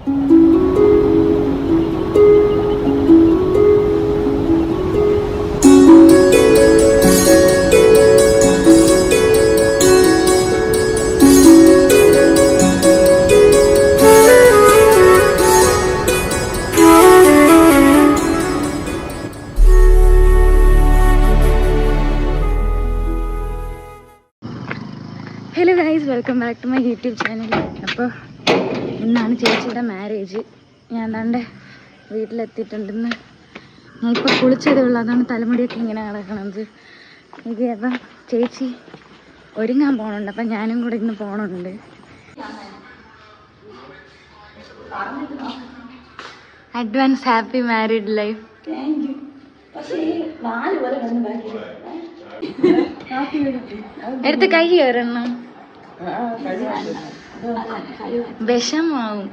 Hello guys, welcome back to my YouTube channel. അപ്പോൾ ഇന്നാണ് ചേച്ചിയുടെ മാരേജ്. ഞാൻ എന്താണ്ട് വീട്ടിലെത്തിയിട്ടുണ്ടെന്ന്. ഞാൻ ഇപ്പോൾ കുളിച്ചതേ ഉള്ളൂ, അതാണ് തലമുടിയൊക്കെ ഇങ്ങനെ കിടക്കണത്. ഇത് അപ്പം ചേച്ചി ഒരുങ്ങാൻ പോകണുണ്ട്, അപ്പം ഞാനും കൂടെ ഇന്ന് പോകണുണ്ട്. Advance happy married life. എടുത്ത് കൈ കയറണം, വിഷമാവും.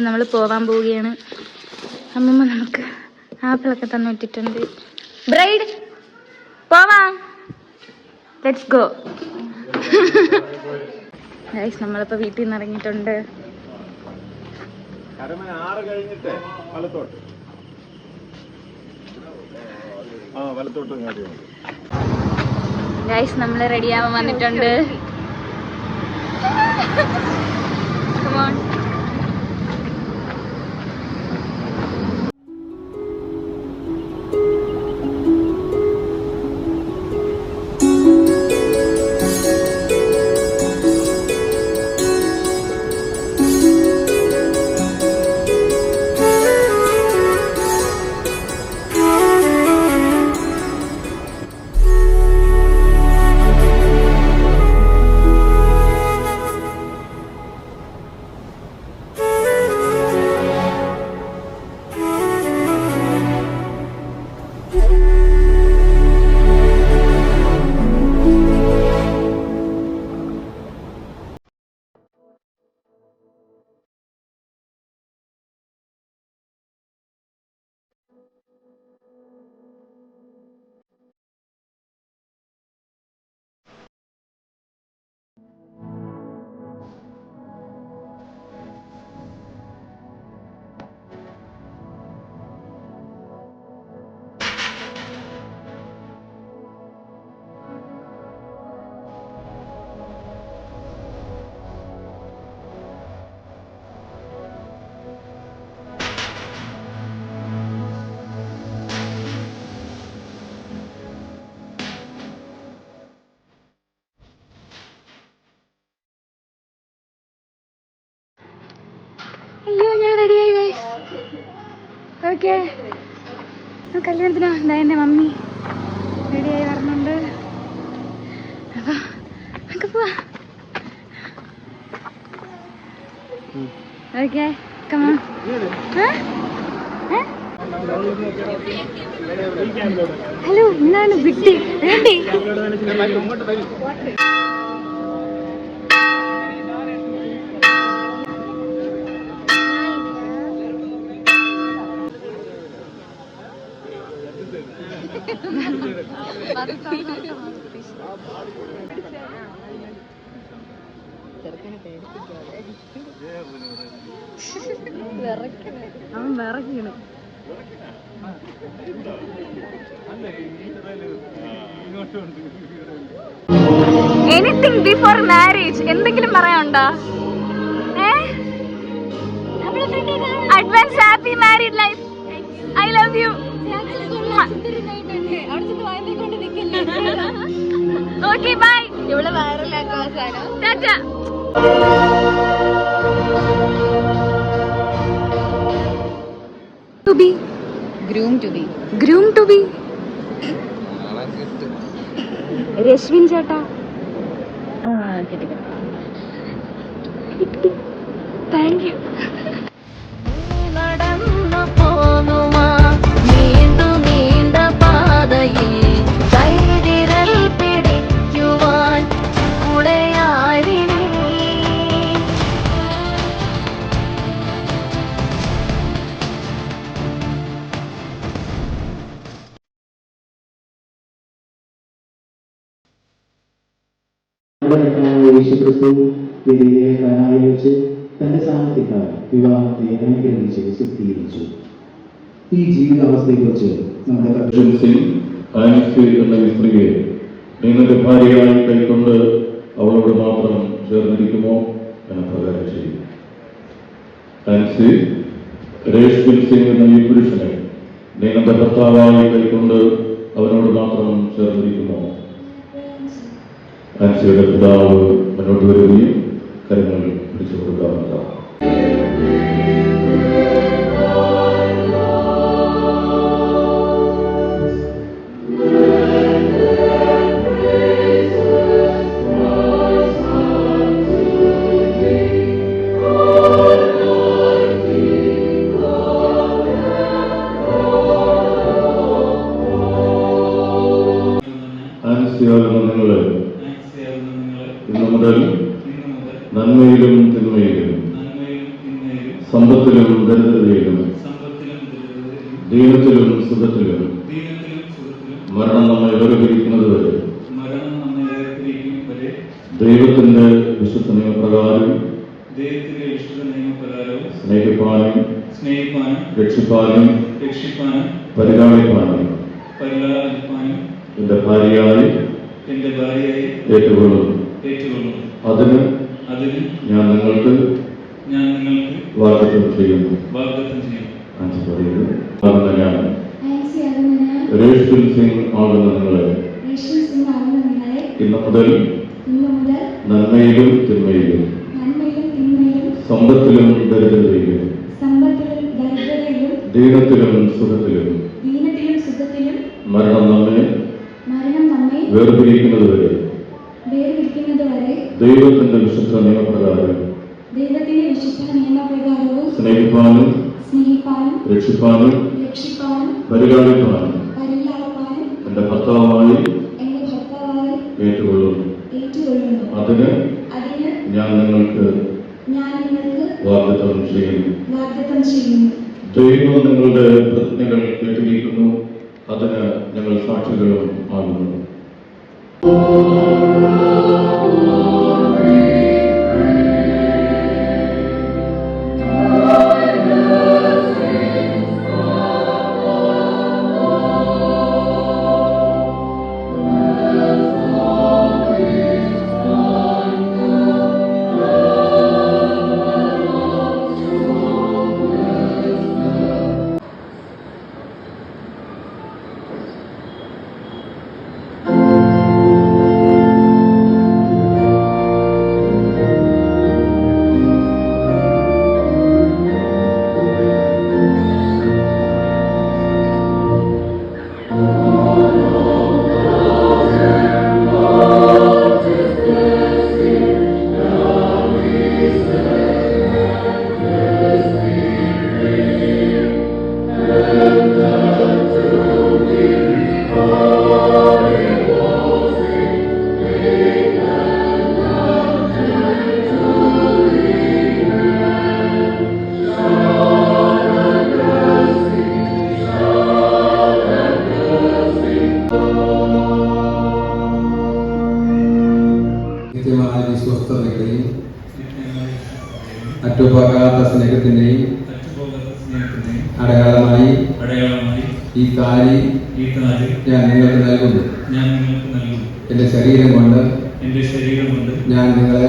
നമ്മൾ പോവാൻ പോവുകയാണ്. അമ്മമ്മ നമുക്ക് ആപ്പിളൊക്കെ തന്നിട്ടിട്ടുണ്ട്. ബ്രൈഡ് പോവാം, ലെറ്റ്സ് ഗോ. ഗൈസ്, നമ്മളിപ്പോൾ വീട്ടിൽ നിന്ന് ഇറങ്ങിയിട്ടുണ്ട്. ഗൈസ്, നമ്മൾ റെഡിയാവാൻ വന്നിട്ടുണ്ട്. Come on. അയ്യോ, ഞാൻ റെഡിയായി ഗൈസ്. ഓക്കെ, കല്യാണത്തിന് എന്താ എൻ്റെ മമ്മി റെഡിയായി വരുന്നുണ്ട്. അപ്പോൾ നമുക്ക് പോവാം. Okay, come on. ഹലോ, എന്താണ് വിട്ടി വേണ്ടി? അവൻ വിറക്കണ്. എനിത്തിങ് ബിഫോർ മാരേജ് എന്തെങ്കിലും പറയാനുണ്ടോ? Advance happy married life. I love you. Okay, bye. ഇവിടെ വൈറലാക്കാസാണ്. Tata. To be groom to be Rashmin ചേട്ടാ. Thank you. നടന്നു പോകുമാ നീണ്ടു നീണ്ട പാതയെ കൈവിരൽ പിടിക്കുവാൻ ഉളയാരിനെ നമ്മുടെ കർത്താവ് യേശുക്രിസ്തു ഗലീലയിലെ കാനായിൽ വെച്ച് തന്റെ സാമ്പത്തികമായി വിവാഹത്തെ അനുഗ്രഹിച്ച് സിദ്ധീകരിച്ചു. ഈ ജീവിതാവസ്ഥയെക്കുറിച്ച് നമ്മുടെ എന്ന സ്ത്രീയെ നിങ്ങളുടെ ഭാര്യയായി കൈക്കൊണ്ട് അവളോട് മാത്രം ചേർന്നിരിക്കുമോ എന്ന് പ്രകാരം ചെയ്യും. ആൻസി രേഷ്മിൽ സിംഗ് എന്ന ഈ പുരുഷനെ നിങ്ങളുടെ ഭർത്താവായി കൈക്കൊണ്ട് അവനോട് മാത്രം ചേർന്നിരിക്കുമോ? ആൻസിയുടെ പിതാവ് മുന്നോട്ട് വരികയും കരങ്ങൾ പിടിച്ചു കൊടുക്കാറുണ്ട്. നിങ്ങൾ ഇന്നു മുതൽ നന്മയിലും തിന്മയിലും സമ്പത്തിലും ദരിദ്രതയിലും ദീനത്തിലും സുഖത്തിലും മരണം നമ്മെ വേർപിരിക്കുന്നത് വരെ ദൈവത്തിന്റെ വിശുദ്ധ നിയമപ്രകാരം സ്നേഹിപ്പാനും രക്ഷിപ്പാനും പരിപാലിപ്പാനും എന്റെ ഭാര്യയായി ഏറ്റുകൊള്ളുന്നു. അതിന് ഞാൻ നിങ്ങൾക്ക് വാഗ്ദത്തം ചെയ്യുന്നു. ഞാൻ രേഷ്മിൽ സിംഗ് ആകുന്ന നിങ്ങളെ ഇന്നു മുതൽ നന്മയിലും തിന്മയിലും സമ്പത്തിലും ദരിദ്രതയിലും ദീനത്തിലും സുഖത്തിലും മരണം നമ്മെ വേർപിരിക്കുന്നത് വരെ ദൈവത്തിന്റെ വിശുദ്ധ നിയമപ്രകാരം സ്നേഹിപ്പാനും രക്ഷിപ്പാനും പരിപാലിപ്പാനും എന്റെ ഭർത്താവായി ഏറ്റുകൊള്ളുന്നു. അതിന് ഞാൻ നിങ്ങൾക്ക് വാഗ്ദത്തം ചെയ്യുന്നു. ദൈവം നിങ്ങളുടെ പ്രതിജ്ഞകൾ കേട്ടിരിക്കുന്നു. അതിന് ഞങ്ങൾ സാക്ഷികളും ആകുന്നു. വിശ്വസ്തതയുടെയും അറ്റുപോകാത്ത സ്നേഹത്തിന്റെയും അടയാളമായി ഈ താലി ഞാൻ നിങ്ങൾക്ക് നൽകുന്നു. എന്റെ ശരീരം കൊണ്ട് ഞാൻ നിങ്ങളെ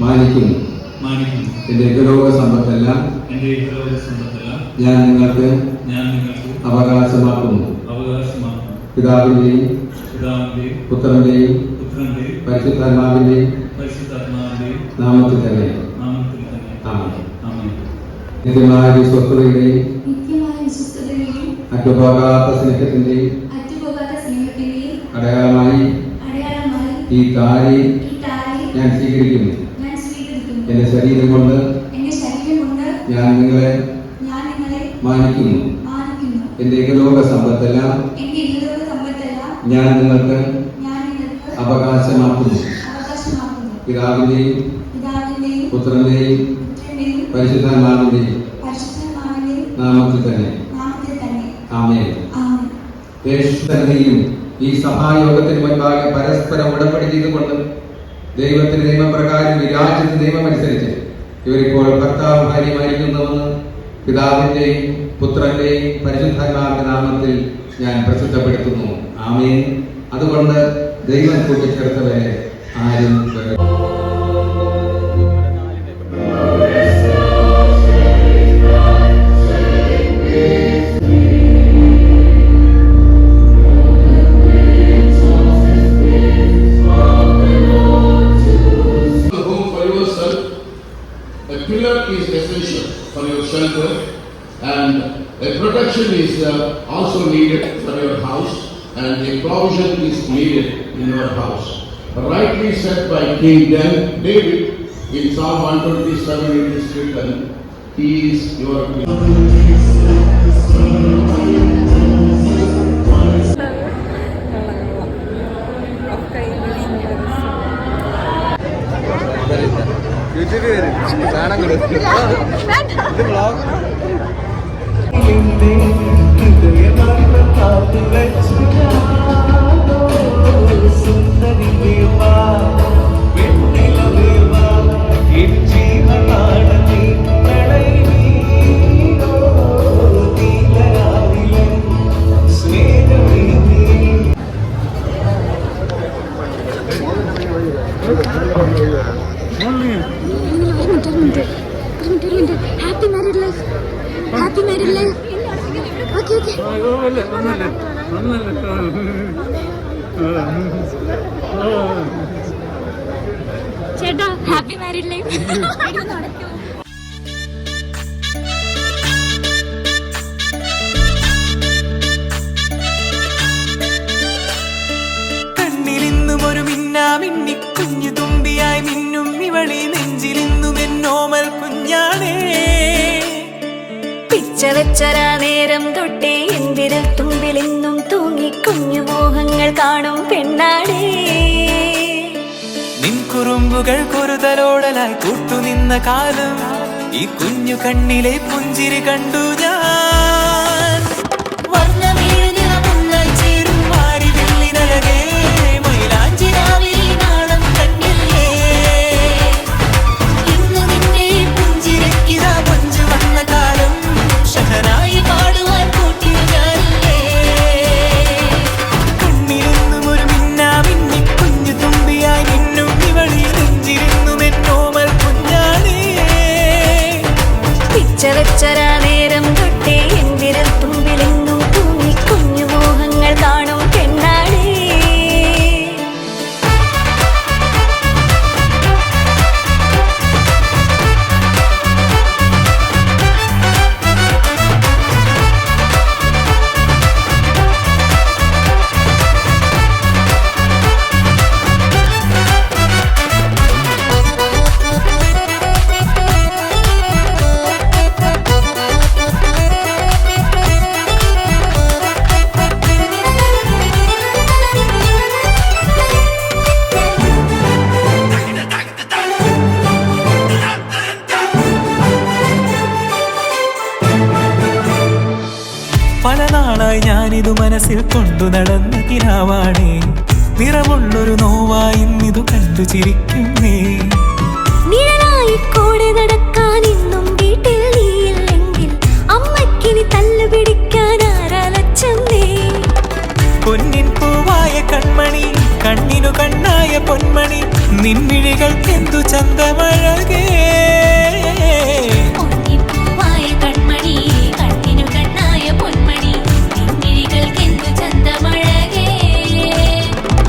മാനിക്കുന്നു. എന്റെ ഇഹലോക സമ്പത്തെല്ലാം ഞാൻ നിങ്ങൾക്ക് അവകാശമാക്കുന്നു. പിതാവിന്റെയും പുത്രന്റെയും പരിശുദ്ധാത്മാവിന്റെയും നാമത്തിൽ തന്നെ നിത്യമായ സ്വസ്ഥതയുടെയും അറ്റുപോകാത്ത സ്നേഹത്തിന്റെയും അടയാളമായി ഈ താലി ഞാൻ സ്വീകരിക്കുന്നു. എന്റെ ശരീരം കൊണ്ട് ഞാൻ നിങ്ങളെ മാനിക്കുന്നു. എന്റെ ഇഹലോക സമ്പത്തെല്ലാം ഞാൻ നിങ്ങൾക്ക് അവകാശമാക്കുന്നു. പിതാവിന്റെയും പുത്രന്റെയും പരിശുദ്ധാത്മാവിന്റെയും നാമത്തിൽ തന്നെ ആമേൻ. യേശുവിനെയും ഈ സഭായോഗത്തിന് മുൻപാകെ പരസ്പരം ഉടമ്പടി ചെയ്തുകൊണ്ട് ദൈവത്തിന്റെ നിയമപ്രകാരം ഈ രാജ്യത്തിന്റെ നിയമമനുസരിച്ച് ഇവരിപ്പോൾ ഭർത്താവ് ഭാര്യമായിരിക്കുന്നുവെന്ന് പിതാവിന്റെയും പുത്രന്റെയും പരിശുദ്ധാത്മാവിന്റെ നാമത്തിൽ ഞാൻ പ്രസിദ്ധപ്പെടുത്തുന്നു. ആമേൻ. അതുകൊണ്ട് ദൈവം കൂട്ടിച്ചേർത്തവരെ ആരും A pillar is essential for your shelter, and a protection is also needed for your house, and a provision is needed in your house. Rightly said by King David in Psalm 127, it is written, He is your pillar. Happy married life. Happy married life. Okay okay. ചേട്ടാ happy married life. കണ്ണിലിന്നും ഒരു മിന്നാമിന്നി കുഞ്ഞു തുമ്പിയായി മിന്നും ഇവളി നെഞ്ചിലിന്നും എന്നോമൽ കുഞ്ഞാണേ. പിച്ചവെച്ചരാ നേരം തൊട്ടേ എന്തിരൽ തുമ്പിലെന്നും തൂങ്ങി കുഞ്ഞു മോഹങ്ങൾ കാണും പെണ്ണാടേ. നിൻ കുറുമ്പുകൾ കുറുതലോടലായി കൂട്ടുനിന്ന കാലം ഈ കുഞ്ഞു കണ്ണിലെ പുഞ്ചിരി കണ്ടു ഞാൻ. വർണ്ണമേഴുന്ന മുന്നായി ചേരും മാറി വെള്ളിനഴകേ, മൈലാഞ്ചി രാവിൽ നാണം കണ്ണില്ലേ. ഇന്ന് നിന്നെ പുഞ്ചിരിക്കിതാ പൊഞ്ചു വന്ന കാലം ഷഹനായി പാടുവാൻ കൂട്ടിയ ഞാനില്ലേ. കണ്ണിലെന്നും ഒരു മിന്നാമിന്നി കുഞ്ഞു തുമ്പിയായി മിന്നും ഇവളി നെഞ്ചിരുന്നും എന്നോമൽ കുഞ്ഞാണേ. പിച്ചവെച്ചരാ നേരം തൊട്ടേ എന്തിരൽ തുമ്പിലെന്നും തൂങ്ങി കുഞ്ഞു മോഹങ്ങൾ കാണും പെണ്ണാടേ. പല നാളായി ഞാനിതു മനസ്സിൽ കൊണ്ടു നടന്ന കിനാവാണേ. നിറമുള്ളൊരു നോവായി ഇന്നിതു കണ്ടു ചിരിക്കുന്നേ. നിഴലായി കൂടെ നടക്കാൻ ഇന്നും വീട്ടിൽ നീയില്ലെങ്കിൽ അമ്മയ്ക്കിനി തല്ലു പിടിക്കാൻ ആരാലച്ചമ്മേ. പൊന്നിൻ പൂവായ കൺമണി കണ്ണിനു കണ്ണായ പൊന്മണി നിൻമിഴികൾക്കെന്തു ചന്തമഴകേ. പൂവായ കൺമണി കണ്ണിനു കണ്ണായ പൊന്മണി നിൻമിഴികൾക്കെന്തു ചന്തമഴകേ.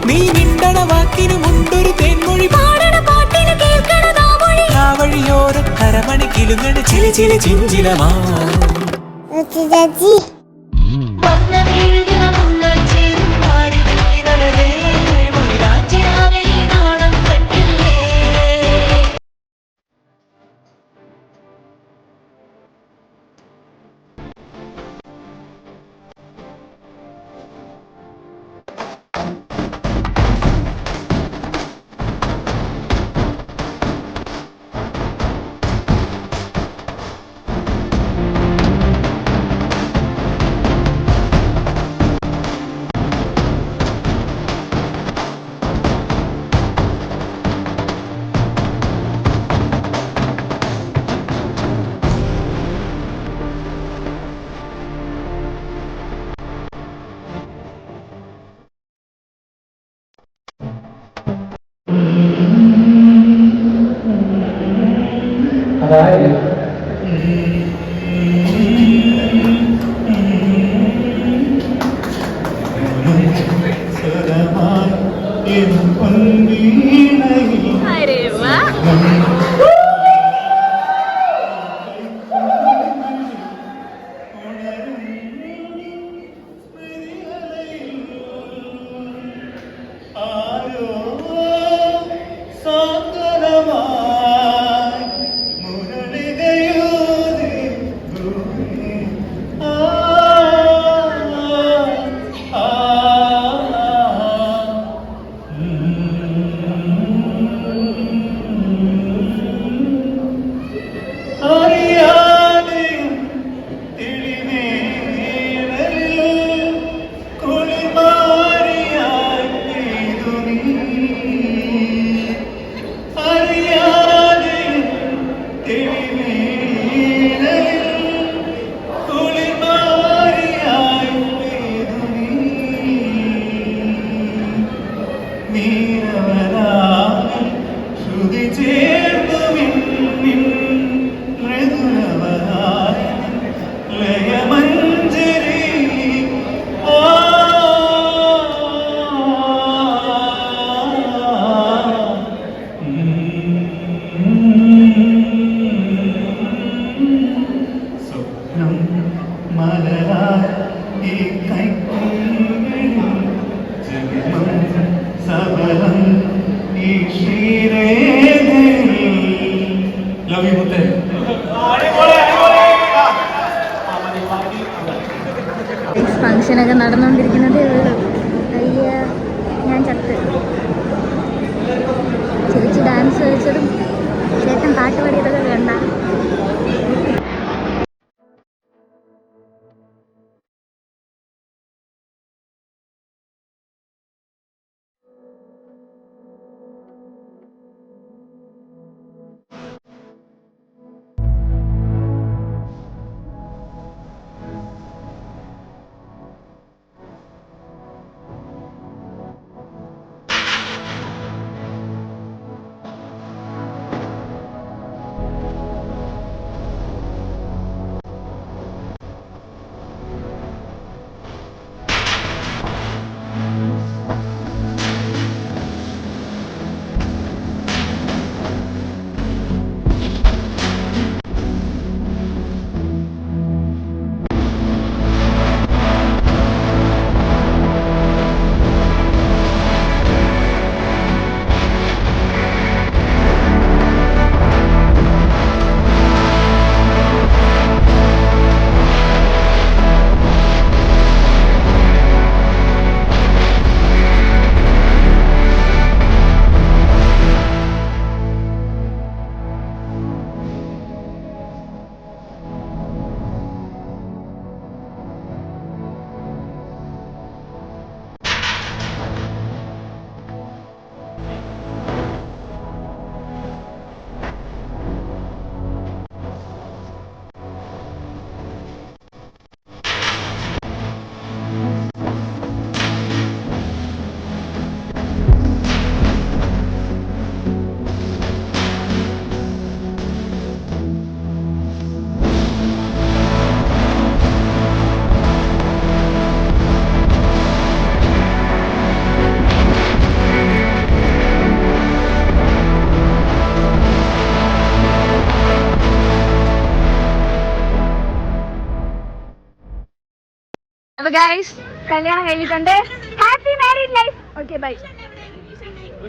നീ മിണ്ടണ വാക്കിനു മുണ്ടൊരു തേൻമൊഴി പാടണ പാട്ടിനു കേൾക്കണ നാമൊഴി ആ വഴിയോര കരമണി കിലുങ്ങണ ചില ചില ചിഞ്ചിലമാ. വർണ്ണമേഴുന്ന മുന്നായി ചേരും മാറി വെള്ളിനഴകേ, മൈലാഞ്ചി രാവിൽ നാണം കണ്ണില്ലേ. അതായത് അരേ വാ. ഫംഗ്ഷനൊക്കെ നടന്നുകൊണ്ടിരിക്കുന്നതേ ഉള്ളൂ. അയ്യ, ഞാൻ ചത്ത്. ചേച്ചി ഡാൻസ് കളിച്ചതും ചേട്ടൻ പാട്ട് പാടിയതൊക്കെ വേണ്ട. അപ്പൊ ഗൈസ്, കല്യാണം കഴിഞ്ഞിട്ടുണ്ട്. Happy married life. Okay, by.